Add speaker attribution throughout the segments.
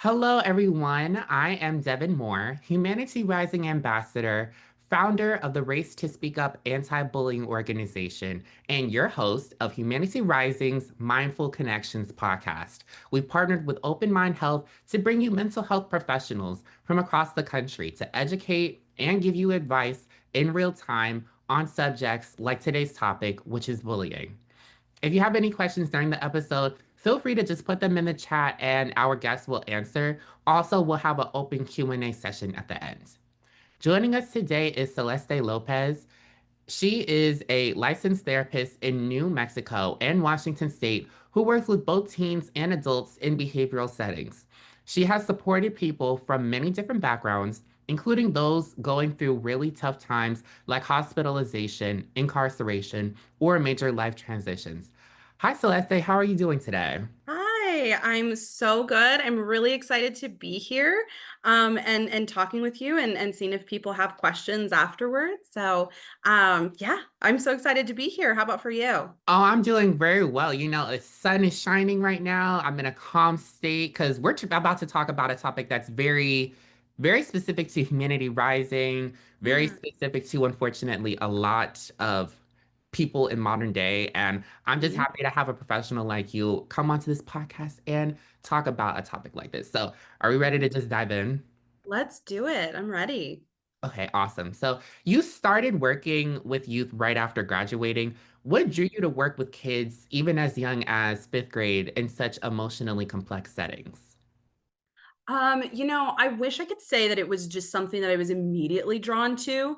Speaker 1: Hello, everyone. I am Devin Moore, Humanity Rising Ambassador, founder of the Race to Speak Up anti-bullying organization, and your host of Humanity Rising's Mindful Connections podcast. We've partnered with Open Mind Health to bring you mental health professionals from across the country to educate and give you advice in real time on subjects like today's topic, which is bullying. If you have any questions during the episode, feel free to just put them in the chat and our guests will answer. Also, we'll have an open Q&A session at the end. Joining us today is Celeste Lopez. She is a licensed therapist in New Mexico and Washington State who works with both teens and adults in behavioral settings. She has supported people from many different backgrounds, including those going through really tough times like hospitalization, incarceration, or major life transitions. Hi, Celeste. How are you doing today?
Speaker 2: Hi, I'm so good. I'm really excited to be here and talking with you and seeing if people have questions afterwards. Yeah, I'm so excited to be here. How about for you?
Speaker 1: Oh, I'm doing very well. The sun is shining right now. I'm in a calm state because about to talk about a topic that's very, very specific to humanity rising, very
Speaker 2: Yeah.
Speaker 1: specific to, unfortunately, a lot of people in modern day. And I'm just
Speaker 2: Mhm.
Speaker 1: happy to have a professional like you come onto this podcast and talk about a topic like this. So, are we ready to just dive in?
Speaker 2: Let's do it. I'm ready.
Speaker 1: Okay, awesome. So you started working with youth right after graduating. What drew you to work with kids even as young as fifth grade in such emotionally complex settings?
Speaker 2: I wish I could say that it was just something that I was immediately drawn to.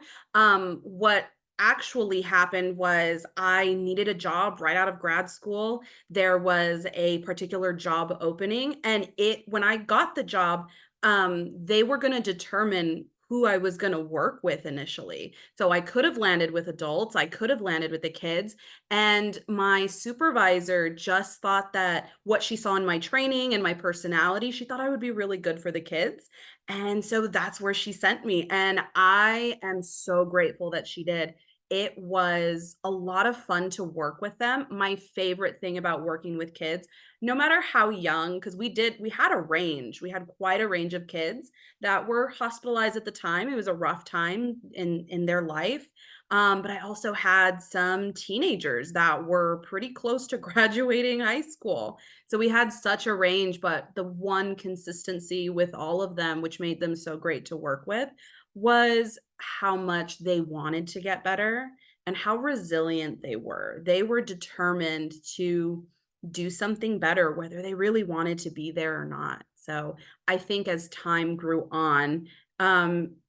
Speaker 2: What actually happened was I needed a job right out of grad school. There was a particular job opening, and when I got the job, they were going to determine who I was going to work with initially. So I could have landed with adults, I could have landed with the kids, and my supervisor just thought that what she saw in my training and my personality, she thought I would be really good for the kids. And so that's where she sent me. And I am so grateful that she did. It was a lot of fun to work with them. My favorite thing about working with kids, no matter how young, because we had a range, we had quite a range of kids that were hospitalized at the time. It was a rough time in their life. But I also had some teenagers that were pretty close to graduating high school. So we had such a range, but the one consistency with all of them, which made them so great to work with, was how much they wanted to get better and how resilient they were. They were determined to do something better, whether they really wanted to be there or not. So I think as time grew on,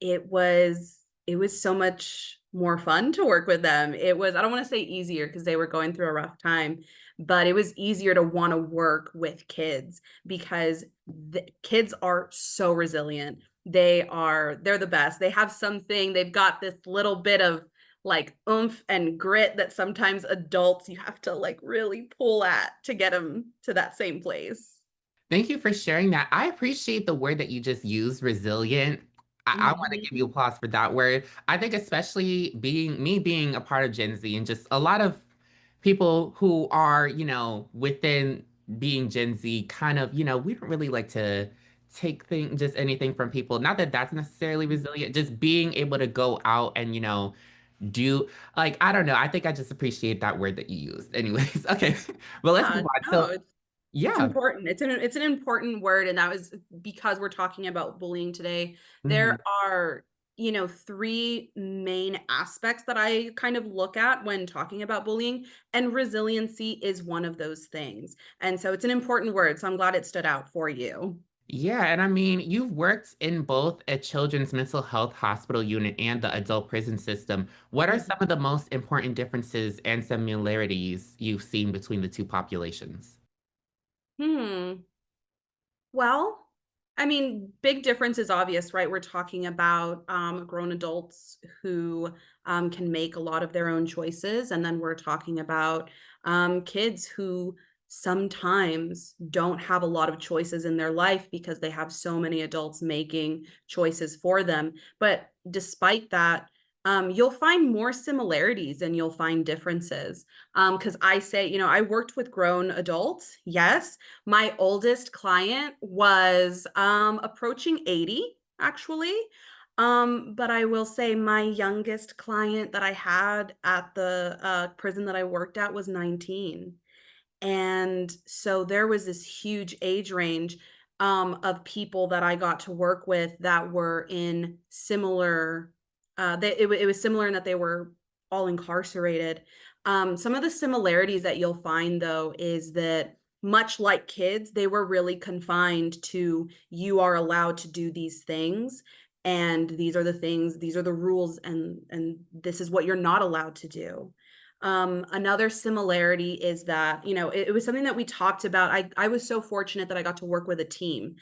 Speaker 2: it was so much more fun to work with them. It was, I don't want to say easier because they were going through a rough time, but it was easier to want to work with kids because the kids are so resilient. They're the best. They have something, they've got this little bit of like oomph and grit that sometimes adults you have to like really pull at to get them to that same place.
Speaker 1: Thank you for sharing that. I appreciate the word that you just used, resilient. I want to give you
Speaker 2: Mhm.
Speaker 1: applause for that word. I think especially being a part of Gen Z and just a lot of people who are, within being Gen Z, kind of, we don't really like to take just anything from people. Not that that's necessarily resilient, just being able to go out and, do like, I don't know. I think I just appreciate that word that you used. Anyways, okay. But let's
Speaker 2: Yeah,
Speaker 1: move on.
Speaker 2: no,
Speaker 1: So,
Speaker 2: it's
Speaker 1: yeah.
Speaker 2: important. It's an important word, and that was because we're talking about bullying today. There
Speaker 1: Mhm.
Speaker 2: are, 3 main aspects that I kind of look at when talking about bullying, and resiliency is one of those things. And so it's an important word, so I'm glad it stood out for you.
Speaker 1: Yeah, and I mean, you've worked in both a children's mental health hospital unit and the adult prison system. What are some of the most important differences and similarities you've seen between the two populations?
Speaker 2: Hmm. Well, I mean, big difference is obvious, right? We're talking about grown adults who can make a lot of their own choices. And then we're talking about kids who sometimes don't have a lot of choices in their life because they have so many adults making choices for them. But despite that, you'll find more similarities than you'll find differences. Because I say, I worked with grown adults. Yes, my oldest client was approaching 80, actually. But I will say my youngest client that I had at the prison that I worked at was 19. And so there was this huge age range of people that I got to work with that were in similar. It was similar in that they were all incarcerated. Some of the similarities that you'll find though is that much like kids, they were really confined to you are allowed to do these things, and these are the things, these are the rules, and this is what you're not allowed to do. Another similarity is that, it was something that we talked about. I was so fortunate that I got to work with a team.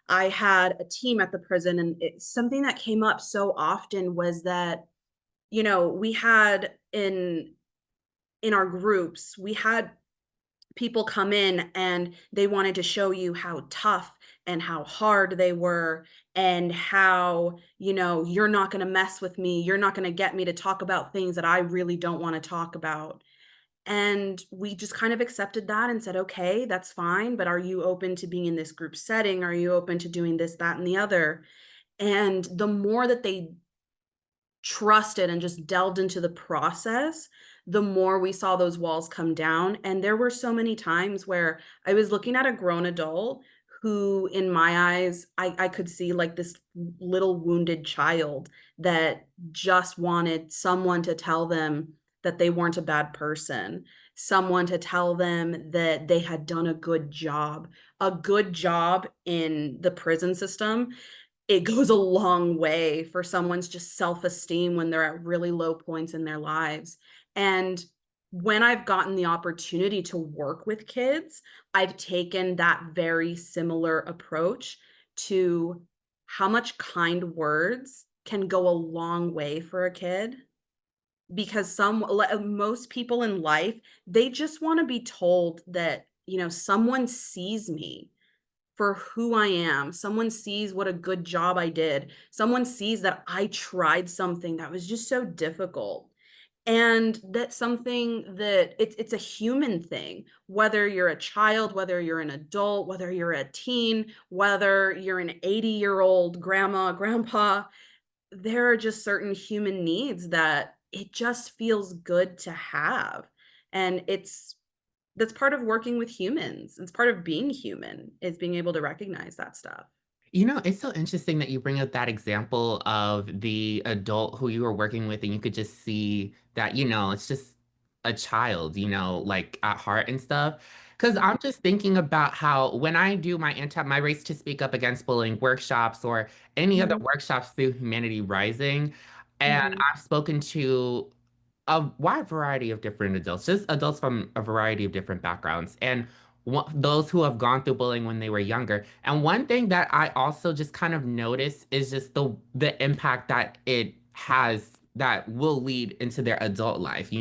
Speaker 2: I had a team at the prison, and something that came up so often was that, we had in our groups, we had people come in and they wanted to show you how tough and how hard they were, and how, you're not going to mess with me. You're not going to get me to talk about things that I really don't want to talk about. And we just kind of accepted that and said, okay, that's fine. But are you open to being in this group setting? Are you open to doing this, that, and the other? And the more that they trusted and just delved into the process, the more we saw those walls come down. And there were so many times where I was looking at a grown adult who, in my eyes, I could see like this little wounded child that just wanted someone to tell them that they weren't a bad person, someone to tell them that they had done a good job. A good job in the prison system, it goes a long way for someone's just self-esteem when they're at really low points in their lives. And when I've gotten the opportunity to work with kids, I've taken that very similar approach to how much kind words can go a long way for a kid. Because most people in life, they just want to be told that, someone sees me for who I am. Someone sees what a good job I did. Someone sees that I tried something that was just so difficult. And that's something that it's a human thing. Whether you're a child, whether you're an adult, whether you're a teen, whether you're an 80-year-old grandma, grandpa, there are just certain human needs that it just feels good to have. And that's part of working with humans. It's part of being human, is being able to recognize that stuff.
Speaker 1: It's so interesting that you bring up that example of the adult who you were working with, and you could just see that, it's just a child, like at heart and stuff. Because
Speaker 2: Mhm,
Speaker 1: I'm just thinking about how when I do my race to speak up against bullying workshops or any other
Speaker 2: mhm,
Speaker 1: workshops through Humanity Rising, and
Speaker 2: mhm,
Speaker 1: I've spoken to a wide variety of different adults, just adults from a variety of different backgrounds, and those who have gone through bullying when they were younger. And one thing that I also just kind of notice is just the impact that it has that will lead into their adult life,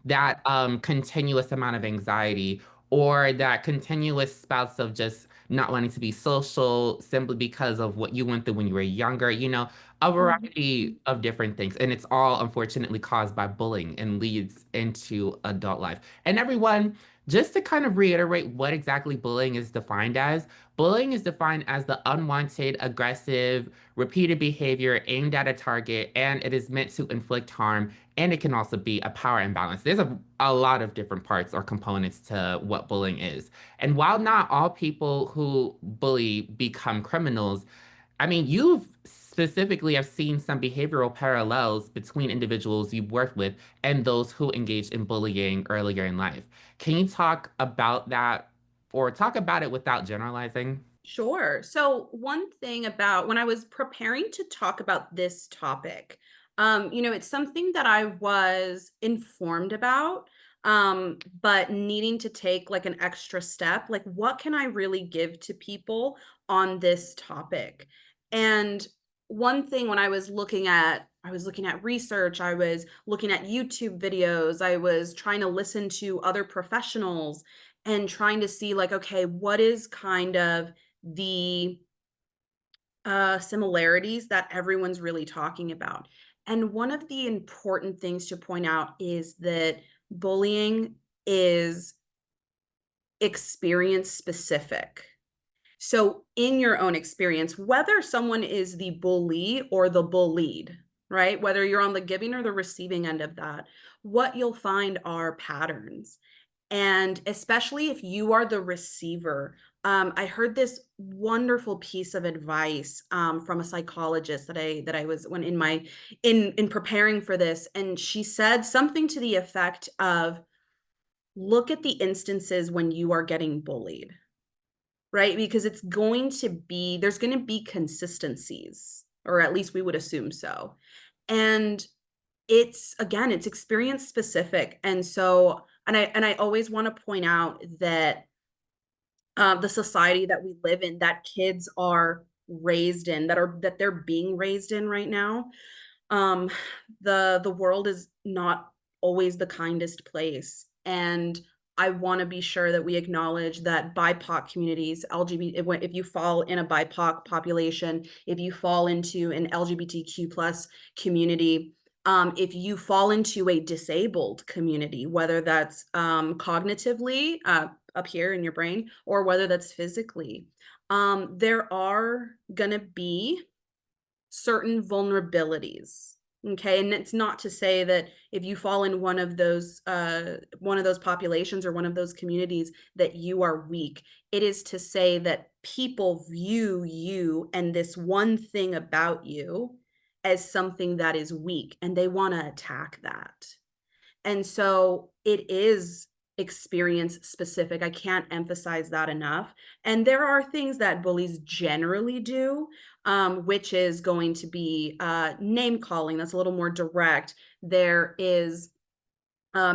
Speaker 1: that continuous amount of anxiety or that continuous spouts of just not wanting to be social simply because of what you went through when you were younger, a
Speaker 2: mhm.
Speaker 1: variety of different things. And it's all unfortunately caused by bullying and leads into adult life. And everyone, just to kind of reiterate what exactly bullying is defined as the unwanted, aggressive, repeated behavior aimed at a target, and it is meant to inflict harm. And it can also be a power imbalance. There's a lot of different parts or components to what bullying is. And while not all people who bully become criminals, I mean, you've specifically have seen some behavioral parallels between individuals you've worked with and those who engaged in bullying earlier in life. Can you talk about that or talk about it without generalizing?
Speaker 2: Sure. So, one thing about when I was preparing to talk about this topic, it's something that I was informed about, but needing to take like an extra step. Like, what can I really give to people on this topic? And one thing when I was looking at research, I was looking at YouTube videos, I was trying to listen to other professionals and trying to see, like, okay, what is kind of the similarities that everyone's really talking about. And one of the important things to point out is that bullying is experience specific. So, in your own experience, whether someone is the bully or the bullied, right? Whether you're on the giving or the receiving end of that, what you'll find are patterns. And especially if you are the receiver, I heard this wonderful piece of advice from a psychologist that I was when in my in preparing for this, and she said something to the effect of, "Look at the instances when you are getting bullied." Right? Because there's gonna be consistencies, or at least we would assume so. And it's experience specific. And I always wanna point out that, the society that we live in, that kids are raised in, that they're being raised in right now, um, the world is not always the kindest place, and I wanna be sure that we acknowledge that BIPOC communities, if you fall in a BIPOC population, if you fall into an LGBTQ+ community, if you fall into a disabled community, whether that's, cognitively, up here in your brain, or whether that's physically, there are gonna be certain vulnerabilities. Okay. And it's not to say that if you fall in one of those populations or one of those communities that you are weak. It is to say that people view you and this one thing about you as something that is weak, and they want to attack that. And so it is experience specific. I can't emphasize that enough. And there are things that bullies generally do, which is going to be name calling. That's a little more direct. There is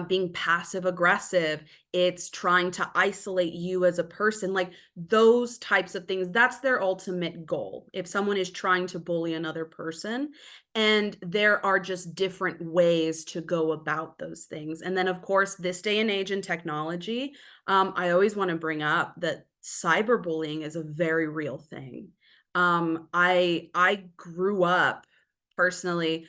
Speaker 2: being passive aggressive. It's trying to isolate you as a person, like those types of things. That's their ultimate goal. If someone is trying to bully another person, and there are just different ways to go about those things. And then, of course, this day and age in technology, I always want to bring up that cyberbullying is a very real thing. I grew up personally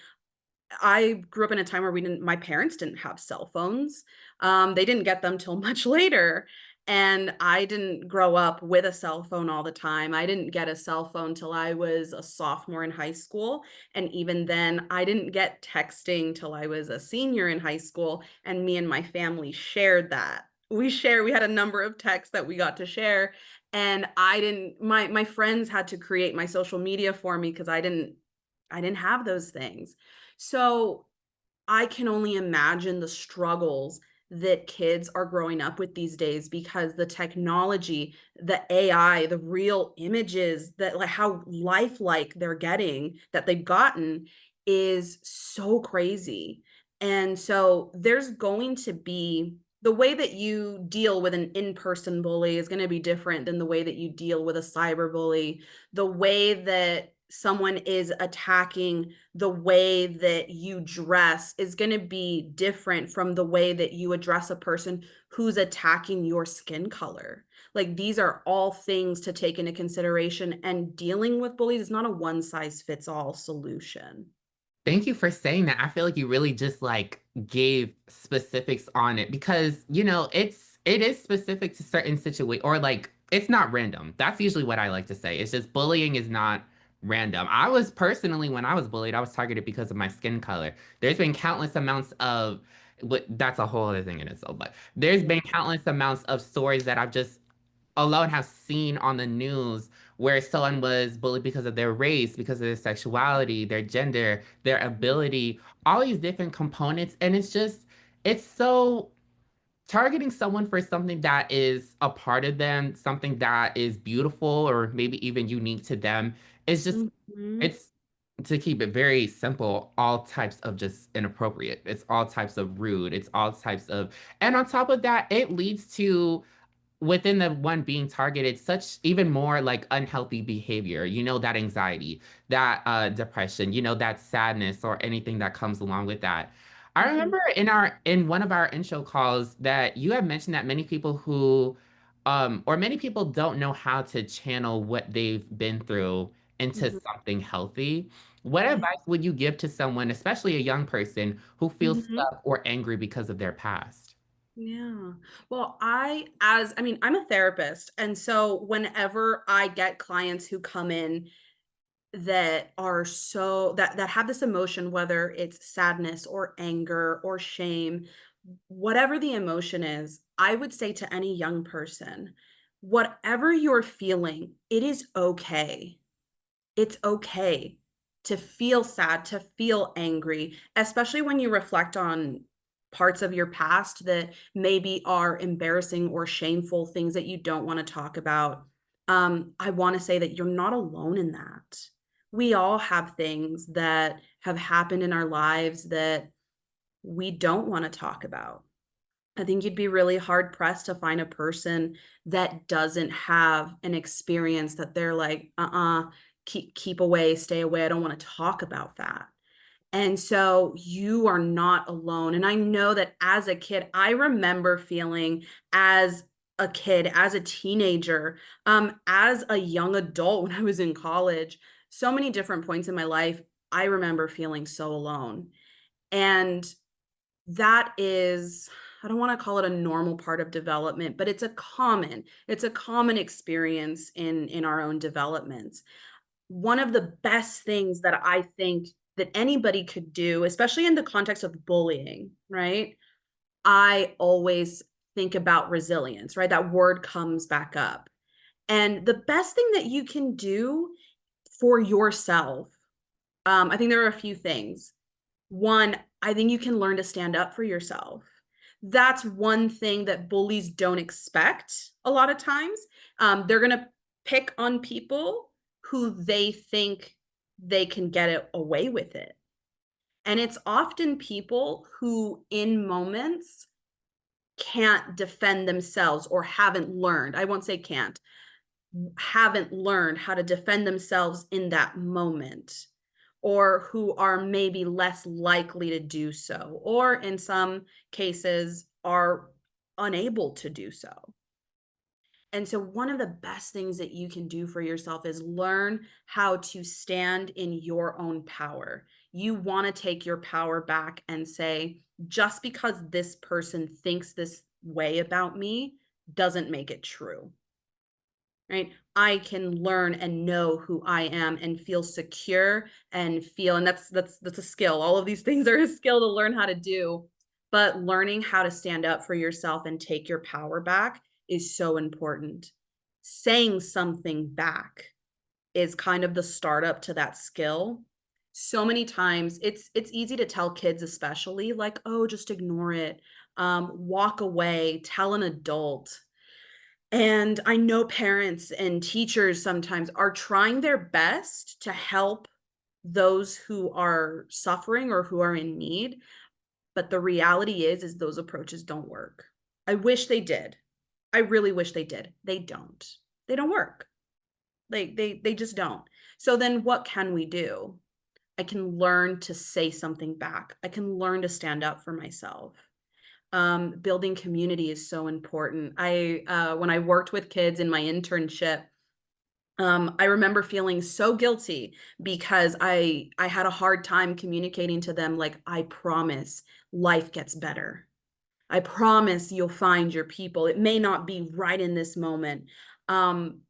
Speaker 2: I grew up in a time where we didn't my parents didn't have cell phones. They didn't get them till much later, and I didn't grow up with a cell phone all the time. I didn't get a cell phone till I was a sophomore in high school, and even then, I didn't get texting till I was a senior in high school, and me and my family shared that. We had a number of texts that we got to share, and I didn't my friends had to create my social media for me because I didn't have those things. So, I can only imagine the struggles that kids are growing up with these days because the technology, the AI, the real images that like how lifelike they're getting that they've gotten is so crazy. And so there's going to be the way that you deal with an in-person bully is going to be different than the way that you deal with a cyber bully. The way that someone is attacking the way that you dress is going to be different from the way that you address a person who's attacking your skin color. Like these are all things to take into consideration, and dealing with bullies is not a one size fits all solution.
Speaker 1: Thank you for saying that. I feel like you really just like gave specifics on it because, it is specific to certain situations or like it's not random. That's usually what I like to say. It's just bullying is not random. I was personally, when I was bullied, I was targeted because of my skin color. There's been countless amounts of, but that's a whole other thing in itself, but there's
Speaker 2: Yeah.
Speaker 1: been countless amounts of stories that I've just alone have seen on the news where someone was bullied because of their race, because of their sexuality, their gender, their ability, all these different components. And it's so targeting someone for something that is a part of them, something that is beautiful or maybe even unique to them. It's just,
Speaker 2: Mhm.
Speaker 1: it's to keep it very simple, all types of just inappropriate. It's all types of rude. It's all types of, and on top of that, it leads to within the one being targeted such even more like unhealthy behavior, that anxiety, that depression, that sadness or anything that comes along with that. I
Speaker 2: Mhm.
Speaker 1: remember in one of our intro calls that you had mentioned that many people who or many people don't know how to channel what they've been through into
Speaker 2: Mhm.
Speaker 1: something healthy. What
Speaker 2: Yeah.
Speaker 1: advice would you give to someone, especially a young person, who feels
Speaker 2: Mhm.
Speaker 1: stuck or angry because of their past?
Speaker 2: Yeah. Well, I mean, I'm a therapist. And so whenever I get clients who come in that are that have this emotion, whether it's sadness or anger or shame, whatever the emotion is, I would say to any young person, whatever you're feeling, it is okay. It's okay to feel sad, to feel angry, especially when you reflect on parts of your past that maybe are embarrassing or shameful, things that you don't want to talk about. I want to say that you're not alone in that. We all have things that have happened in our lives that we don't want to talk about. I think you'd be really hard pressed to find a person that doesn't have an experience that they're like, keep away, stay away. I don't want to talk about that. And so you are not alone. And I know that as a kid, I remember feeling as a kid, as a teenager, as a young adult when I was in college, so many different points in my life, I remember feeling so alone. And that is, I don't wanna call it a normal part of development, but it's a common experience in our own developments. One of the best things that I think that anybody could do, especially in the context of bullying, right? I always think about resilience, right? That word comes back up. And the best thing that you can do for yourself, I think there are a few things. One, I think you can learn to stand up for yourself. That's one thing that bullies don't expect a lot of times. They're gonna pick on people who they think they can get it away with it. And it's often people who, in moments, can't defend themselves or haven't learned. I won't say can't, haven't learned how to defend themselves in that moment, or who are maybe less likely to do so, or in some cases are unable to do so. And so, one of the best things that you can do for yourself is learn how to stand in your own power. You want to take your power back and say, just because this person thinks this way about me doesn't make it true, right? I can learn and know who I am and feel secure and feel, and that's a skill. All of these things are a skill to learn how to do. But learning how to stand up for yourself and take your power back is so important. Saying something back is kind of the startup to that skill. So many times it's easy to tell kids especially like, oh, just ignore it. Walk away, tell an adult, and I know parents and teachers sometimes are trying their best to help those who are suffering or who are in need, but the reality is those approaches don't work. I wish they did. I really wish they did. They don't. They don't work. They just don't. So then what can we do? I can learn to say something back. I can learn to stand up for myself. Building community is so important. When I worked with kids in my internship, I remember feeling so guilty because I had a hard time communicating to them, like, I promise life gets better. I promise you'll find your people. It may not be right in this moment. Um,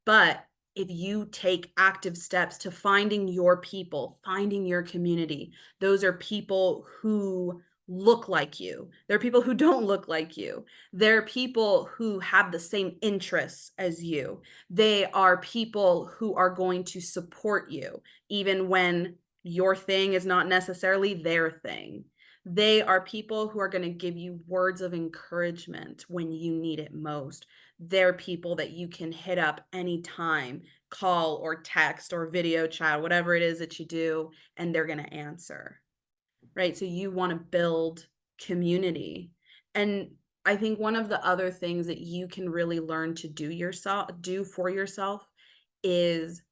Speaker 2: but if you take active steps to finding your people, finding your community, those are people who look like you. There are people who don't look like you. There are people who have the same interests as you. They are people who are going to support you, even when your thing is not necessarily their thing. They are people who are going to give you words of encouragement when you need it most. They're people that you can hit up anytime, call or text or video chat, whatever it is that you do, and they're going to answer, right? So you want to build community. And I think one of the other things that you can really learn to do for yourself is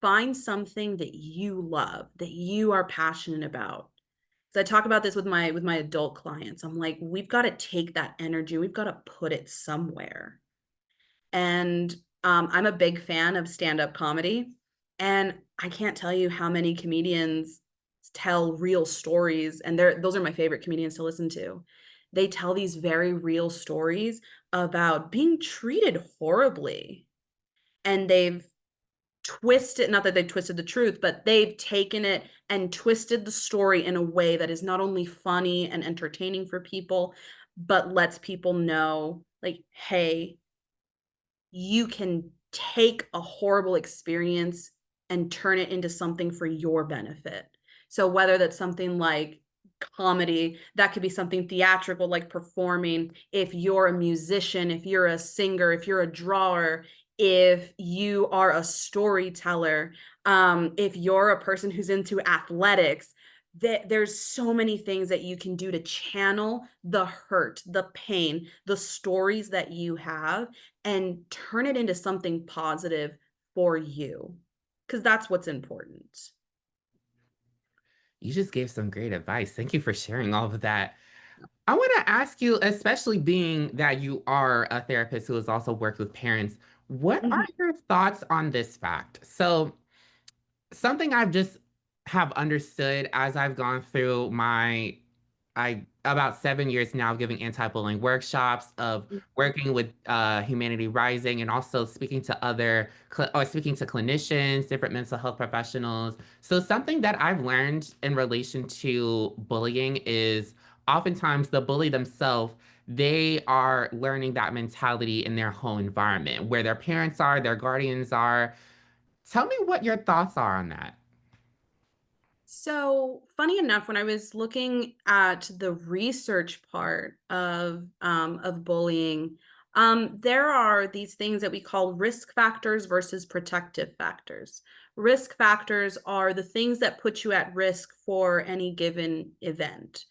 Speaker 2: find something that you love, that you are passionate about. So I talk about this with my adult clients. I'm like, we've got to take that energy, we've got to put it somewhere. And I'm a big fan of stand-up comedy. And I can't tell you how many comedians tell real stories, and those are my favorite comedians to listen to. They tell these very real stories about being treated horribly, and they've twisted, not that they've twisted the truth, but they've taken it and twisted the story in a way that is not only funny and entertaining for people, but lets people know, like, hey, you can take a horrible experience and turn it into something for your benefit. So whether that's something like comedy, that could be something theatrical like performing. If you're a musician, if you're a singer, if you're a drawer, if you are a storyteller, if you're a person who's into athletics, there's so many things that you can do to channel the hurt, the pain, the stories that you have and turn it into something positive for you, because that's what's important.
Speaker 1: You just gave some great advice. Thank you for sharing all of that. I want to ask you, especially being that you are a therapist who has also worked with parents, what are
Speaker 2: Mhm.
Speaker 1: your thoughts on this fact? So, something I've just have understood as I've gone through my I about 7 years now of giving anti-bullying workshops, of working with Humanity Rising, and also speaking to speaking to clinicians, different mental health professionals. So something that I've learned in relation to bullying is oftentimes the bully themselves, they are learning that mentality in their home environment, where their parents are, their guardians are. Tell me what your thoughts are on that.
Speaker 2: So, funny enough, when I was looking at the research part of bullying, there are these things that we call risk factors versus protective factors. Risk factors are the things that put you at risk for any given event.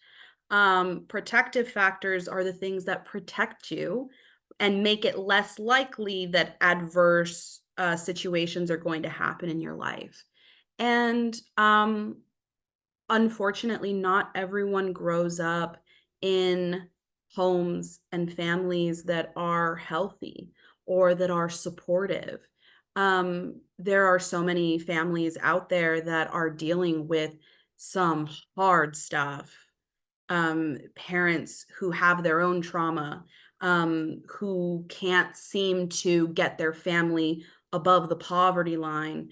Speaker 2: Protective factors are the things that protect you and make it less likely that adverse situations are going to happen in your life. And unfortunately, not everyone grows up in homes and families that are healthy or that are supportive. There are so many families out there that are dealing with some hard stuff, parents who have their own trauma, who can't seem to get their family above the poverty line,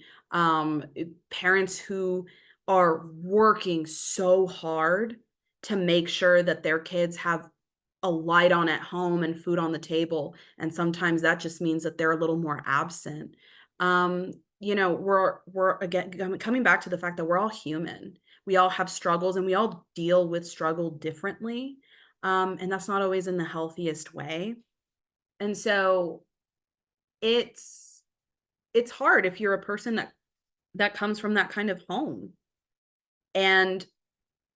Speaker 2: parents who are working so hard to make sure that their kids have a light on at home and food on the table. And sometimes that just means that they're a little more absent. We're again coming back to the fact that we're all human. We all have struggles and we all deal with struggle differently. And that's not always in the healthiest way. And so it's it's hard if you're a person that comes from that kind of home. And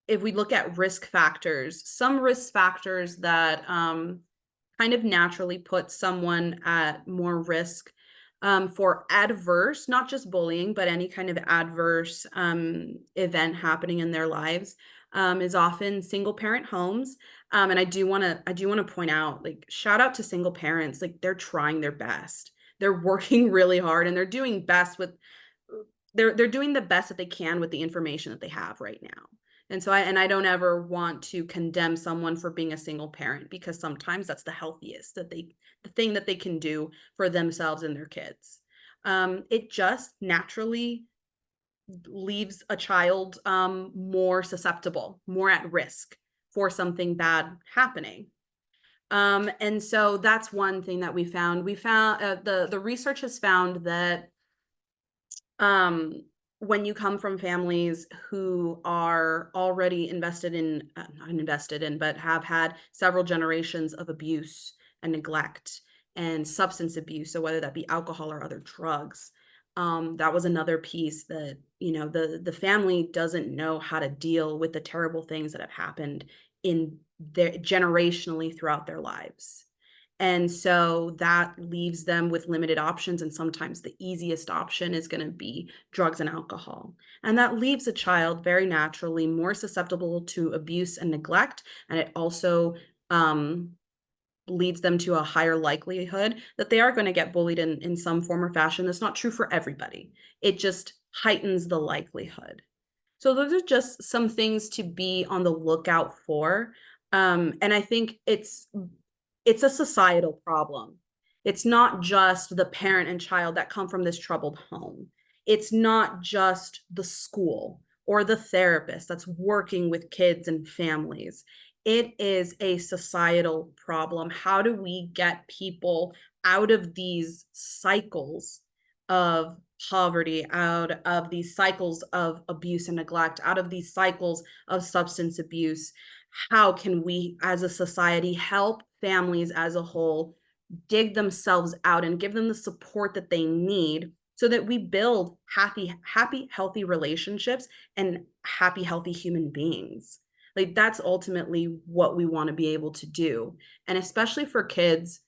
Speaker 2: if we look at risk factors, some risk factors that kind of naturally put someone at more risk for adverse, not just bullying, but any kind of adverse event happening in their lives, is often single parent homes. And I do want to point out, like, shout out to single parents, like they're trying their best. They're working really hard and they're doing best with they're doing the best that they can with the information that they have right now. And I don't ever want to condemn someone for being a single parent, because sometimes that's the healthiest the thing that they can do for themselves and their kids. It just naturally leaves a child more susceptible, more at risk for something bad happening. And so that's one thing that we found. We found the research has found that um, when you come from families who are already invested in, not invested in, but have had several generations of abuse and neglect and substance abuse, so whether that be alcohol or other drugs, that was another piece that, the family doesn't know how to deal with the terrible things that have happened in their generationally throughout their lives. And so that leaves them with limited options, and sometimes the easiest option is gonna be drugs and alcohol. And that leaves a child very naturally more susceptible to abuse and neglect, and it also, um, leads them to a higher likelihood that they are going to get bullied in some form or fashion. That's not true for everybody. It just heightens the likelihood. So those are just some things to be on the lookout for. And I think it's a societal problem. It's not just the parent and child that come from this troubled home. It's not just the school or the therapist that's working with kids and families. It is a societal problem. How do we get people out of these cycles of poverty, out of these cycles of abuse and neglect, out of these cycles of substance abuse? How can we as a society help families as a whole dig themselves out and give them the support that they need so that we build happy healthy relationships and happy healthy human beings? Like, that's ultimately what we want to be able to do. And especially for kids,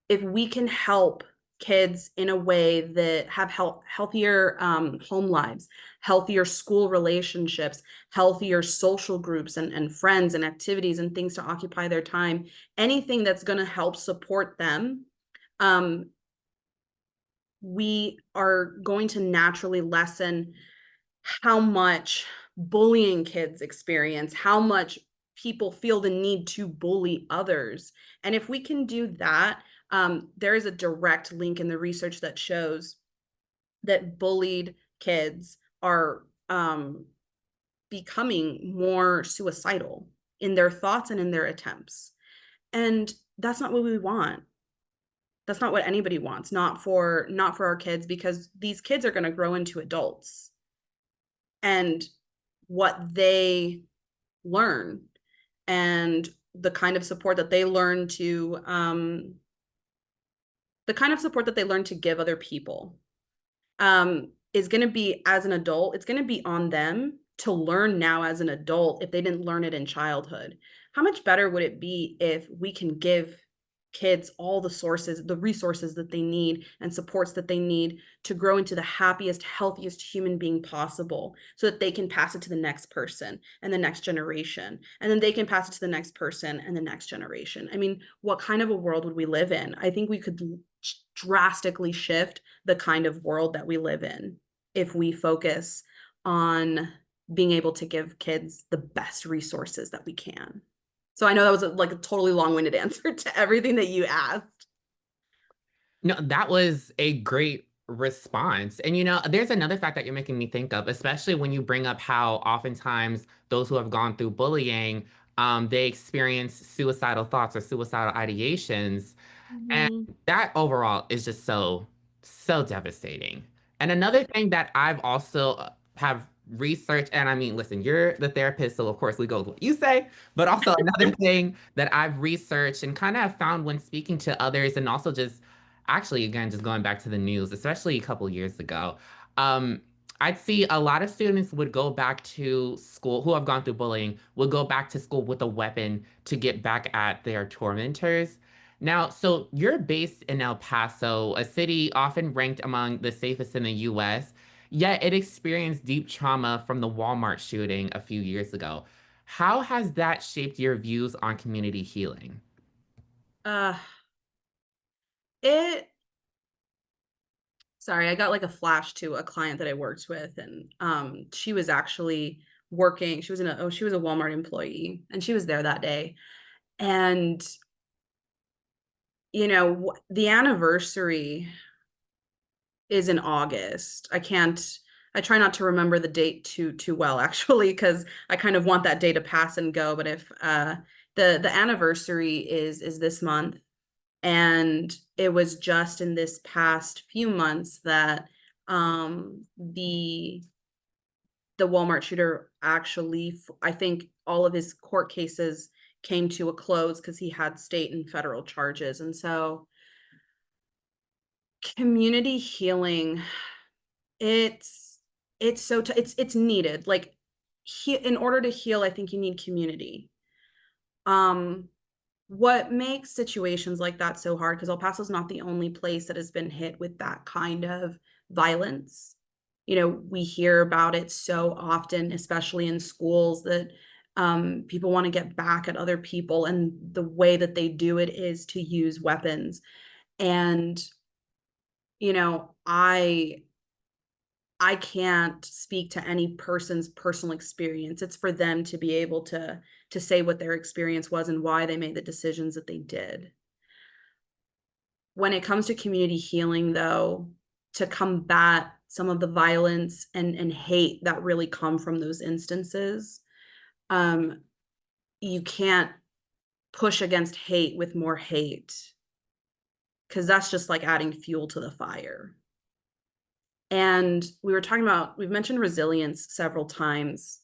Speaker 2: if we can help kids in a way that have healthier home lives, healthier school relationships, healthier social groups and friends and activities and things to occupy their time, anything that's going to help support them, um, we are going to naturally lessen how much bullying kids experience, how much people feel the need to bully others. And if we can do that, there is a direct link in the research that shows that bullied kids are becoming more suicidal in their thoughts and in their attempts. And that's not what we want. That's not what anybody wants, not for our kids, because these kids are going to grow into adults. And what they learn and the kind of support that they learn to give other people is going to be, as an adult, it's going to be on them to learn now as an adult if they didn't learn it in childhood. How much better would it be if we can give kids all the resources that they need and supports that they need to grow into the happiest, healthiest human being possible so that they can pass it to the next person and the next generation. And then they can pass it to the next person and the next generation. I mean, what kind of a world would we live in? I think we could drastically shift the kind of world that we live in if we focus on being able to give kids the best resources that we can. So I know that was like a totally long-winded answer to everything that you asked.
Speaker 1: No, that was a great response. And there's another fact that you're making me think of, especially when you bring up how oftentimes those who have gone through bullying, they experience suicidal thoughts or suicidal ideations. And
Speaker 2: Mhm.
Speaker 1: that overall is just so, so devastating. And another thing that I've also have researched, and I mean, listen, you're the therapist, so of course we go with what you say, but also another thing that I've researched and kind of found when speaking to others, and also just actually, again, just going back to the news, especially a couple years ago, um, I'd see a lot of students would go back to school who have gone through bullying, would go back to school with a weapon to get back at their tormentors. Now, so you're based in El Paso, a city often ranked among the safest in the US, yet it experienced deep trauma from the Walmart shooting a few years ago. How has that shaped your views on community healing?
Speaker 2: Uh, it Sorry, I got like a flash to a client that I worked with, and she was actually working. She was a Walmart employee, and she was there that day. And the anniversary is in August. I try not to remember the date too well, actually, because I kind of want that day to pass and go. But if the anniversary is this month, and it was just in this past few months that the Walmart shooter actually, I think all of his court cases came to a close because he had state and federal charges. And so community healing, it's it's needed. Like, in order to heal, I think you need community. Um, what makes situations like that so hard, because El Paso's not the only place that has been hit with that kind of violence. We hear about it so often, especially in schools, that People want to get back at other people, and the way that they do it is to use weapons. And you know, I can't speak to any person's personal experience. It's for them to be able to say what their experience was and why they made the decisions that they did. When it comes to community healing, though, to combat some of the violence and hate that really come from those instances, um, you can't push against hate with more hate, because that's just like adding fuel to the fire. And we've mentioned resilience several times.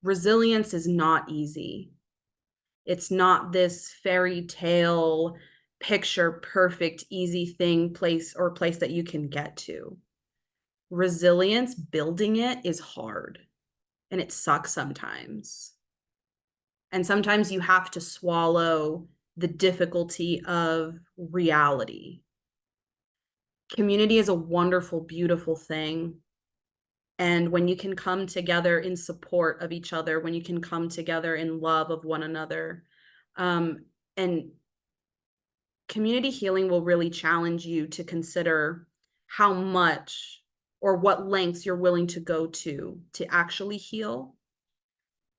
Speaker 2: Resilience is not easy. It's not this fairy tale, picture perfect, easy thing, place that you can get to. Resilience, building it is hard, and it sucks sometimes. And sometimes you have to swallow the difficulty of reality. Community is a wonderful, beautiful thing. And when you can come together in support of each other, when you can come together in love of one another, and community healing will really challenge you to consider how much or what lengths you're willing to go to actually heal.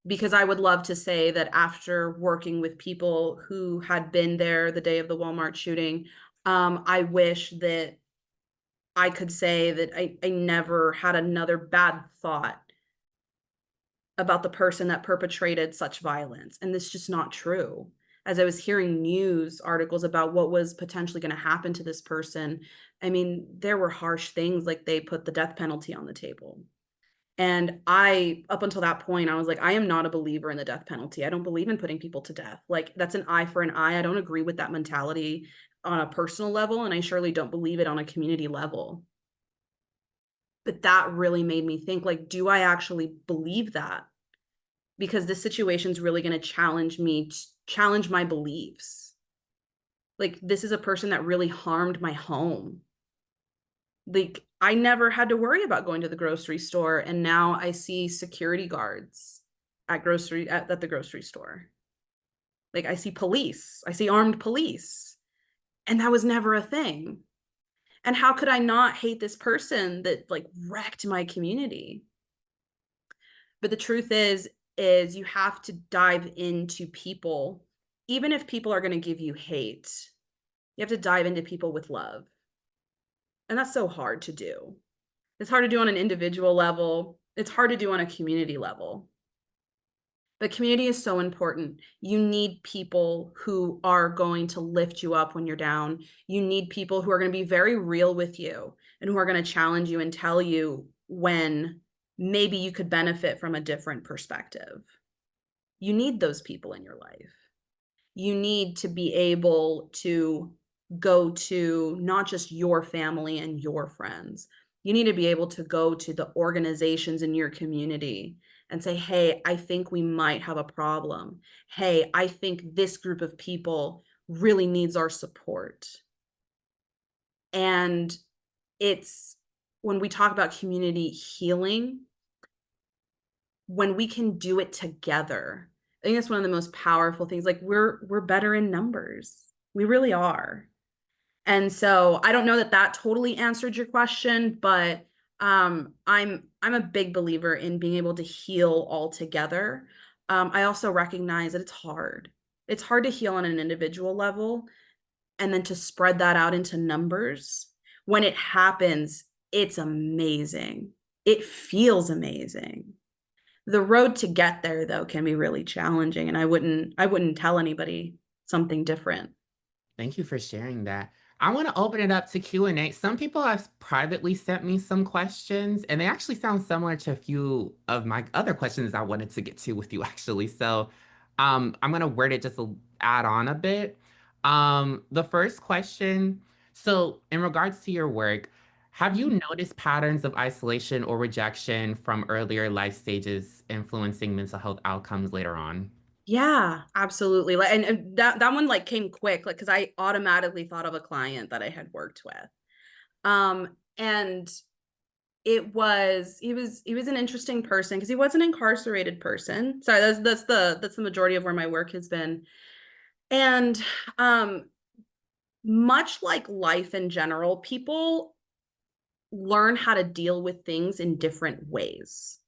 Speaker 2: Because I would love to say that after working with people who had been there the day of the Walmart shooting, I wish that I could say that I never had another bad thought about the person that perpetrated such violence. And this is just not true. As I was hearing news articles about what was potentially going to happen to this person, I mean, there were harsh things, like they put the death penalty on the table. And up until that point, I was like, I am not a believer in the death penalty. I don't believe in putting people to death. Like, that's an eye for an eye. I don't agree with that mentality on a personal level. And I surely don't believe it on a community level. But that really made me think, like, do I actually believe that? Because this situation is really going to challenge my beliefs. Like, this is a person that really harmed my home. Like, I never had to worry about going to the grocery store, and now I see security guards at the grocery store. Like, I see police, I see armed police, and that was never a thing. And how could I not hate this person that like wrecked my community? But the truth is you have to dive into people. Even if people are going to give you hate, you have to dive into people with love. And that's so hard to do. It's hard to do on an individual level. It's hard to do on a community level. But community is so important. You need people who are going to lift you up when you're down. You need people who are going to be very real with you and who are going to challenge you and tell you when maybe you could benefit from a different perspective. You need those people in your life. You need to be able to go to not just your family and your friends. You need to be able to go to the organizations in your community and say, hey, I think we might have a problem. Hey, I think this group of people really needs our support. And it's when we talk about community healing, when we can do it together, I think that's one of the most powerful things. Like, we're better in numbers. We really are. And so I don't know that that totally answered your question, but I'm a big believer in being able to heal all together. I also recognize that it's hard. It's hard to heal on an individual level, and then to spread that out into numbers. When it happens, it's amazing. It feels amazing. The road to get there, though, can be really challenging, and I wouldn't tell anybody something different.
Speaker 1: Thank you for sharing that. I want to open it up to Q&A. Some people have privately sent me some questions, and they actually sound similar to a few of my other questions I wanted to get to with you, actually. So I'm going to word it just to add on a bit. The first question, so in regards to your work, have you noticed patterns of isolation or rejection from earlier life stages influencing mental health outcomes later on?
Speaker 2: Yeah, absolutely. Like, and that one like came quick, like because I automatically thought of a client that I had worked with. And He was an interesting person because he was an incarcerated person. Sorry, that's the majority of where my work has been. And um much like life in general, people learn how to deal with things in different ways.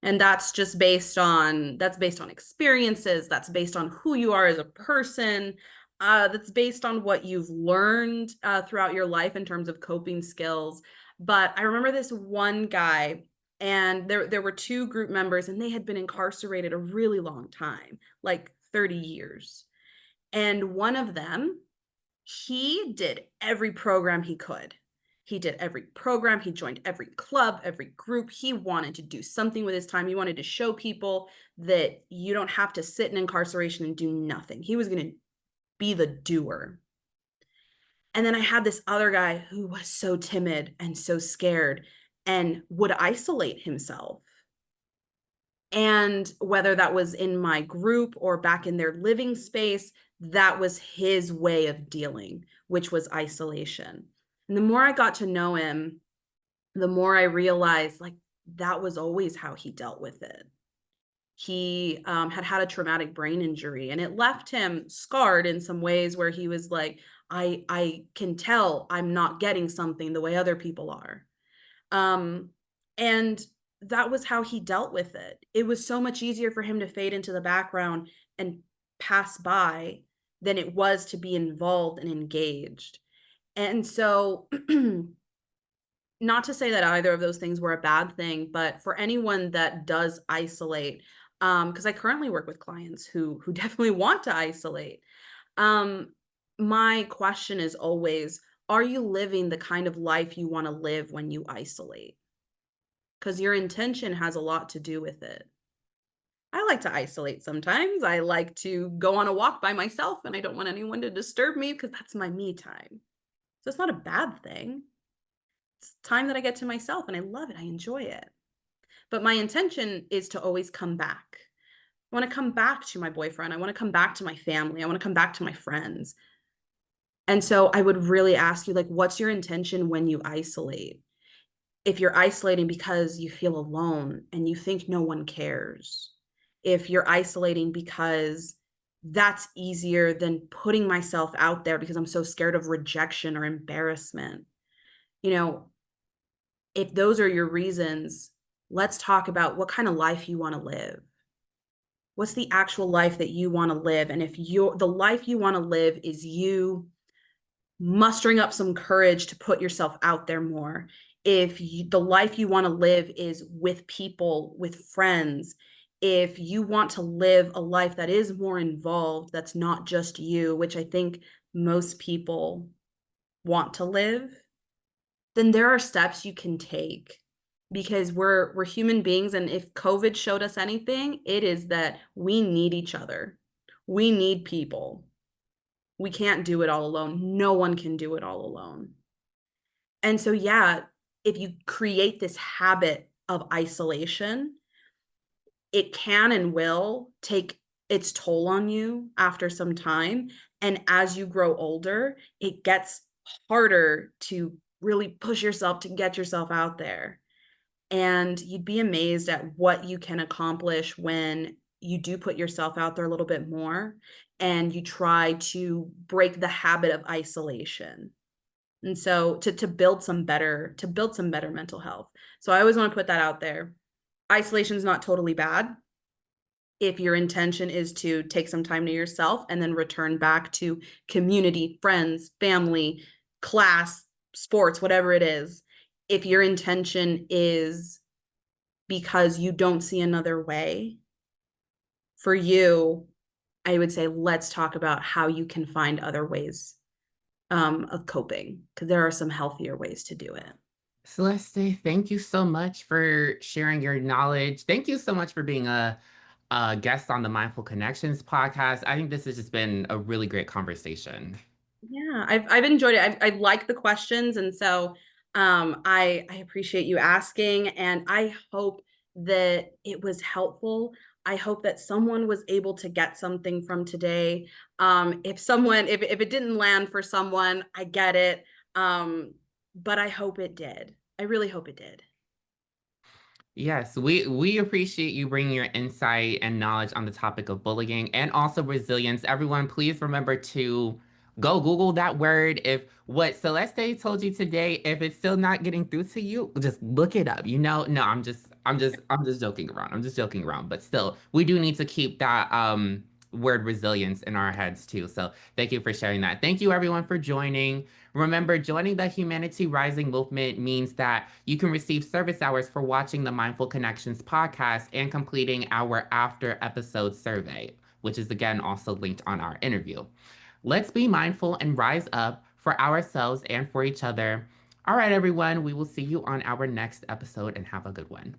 Speaker 2: And that's based on experiences, that's based on who you are as a person, that's based on what you've learned throughout your life in terms of coping skills. But I remember this one guy, and there were two group members, and they had been incarcerated a really long time, like 30 years. And one of them, he did every program he could. He did every program. He joined every club, every group. He wanted to do something with his time. He wanted to show people that you don't have to sit in incarceration and do nothing. He was going to be the doer. And then I had this other guy who was so timid and so scared and would isolate himself. And whether that was in my group or back in their living space, that was his way of dealing, which was isolation. And the more I got to know him, the more I realized like that was always how he dealt with it. He had had a traumatic brain injury, and it left him scarred in some ways where he was like, I can tell I'm not getting something the way other people are. Um, and that was how he dealt with it. It was so much easier for him to fade into the background and pass by than it was to be involved and engaged. And so, not to say that either of those things were a bad thing, but for anyone that does isolate, because I currently work with clients who definitely want to isolate. Um, my question is always, are you living the kind of life you want to live when you isolate? Because your intention has a lot to do with it. I like to isolate sometimes. I like to go on a walk by myself, and I don't want anyone to disturb me because that's my me time. So it's not a bad thing. It's time that I get to myself, and I love it. I enjoy it. But my intention is to always come back. I want to come back to my boyfriend. I want to come back to my family. I want to come back to my friends. And so I would really ask you, like, what's your intention when you isolate? If you're isolating because you feel alone and you think no one cares, if you're isolating because that's easier than putting myself out there because I'm so scared of rejection or embarrassment, you know, if those are your reasons, let's talk about what kind of life you want to live. What's the actual life that you want to live? And if the life you want to live is you mustering up some courage to put yourself out there more. If the life you want to live is with people, with friends, if you want to live a life that is more involved, that's not just you, which I think most people want to live, then there are steps you can take because we're human beings, and if COVID showed us anything, it is that we need each other. We need people. We can't do it all alone. No one can do it all alone. And so, yeah, if you create this habit of isolation, it can and will take its toll on you after some time. And as you grow older, it gets harder to really push yourself to get yourself out there. And you'd be amazed at what you can accomplish when you do put yourself out there a little bit more and you try to break the habit of isolation. And so to build some better mental health. So I always want to put that out there. Isolation is not totally bad if your intention is to take some time to yourself and then return back to community, friends, family, class, sports, whatever it is. If your intention is because you don't see another way for you, I would say let's talk about how you can find other ways of coping, because there are some healthier ways to do it.
Speaker 1: Celeste, thank you so much for sharing your knowledge. Thank you so much for being a guest on the Mindful Connections podcast. I think this has just been a really great conversation.
Speaker 2: Yeah, I've enjoyed it. I've liked the questions, and so I appreciate you asking, and I hope that it was helpful. I hope that someone was able to get something from today. If it didn't land for someone, I get it. But I hope it did. I really hope it did.
Speaker 1: Yes, we appreciate you bringing your insight and knowledge on the topic of bullying and also resilience. Everyone, please remember to go Google that word. If what Celeste told you today, if it's still not getting through to you, just look it up. No, I'm just joking around. I'm just joking around. But still, we do need to keep that word resilience in our heads too. So thank you for sharing that. Thank you everyone for joining. Remember, joining the Humanity Rising movement means that you can receive service hours for watching the Mindful Connections podcast and completing our after episode survey, which is again also linked on our interview. Let's be mindful and rise up for ourselves and for each other. All right, everyone, we will see you on our next episode and have a good one.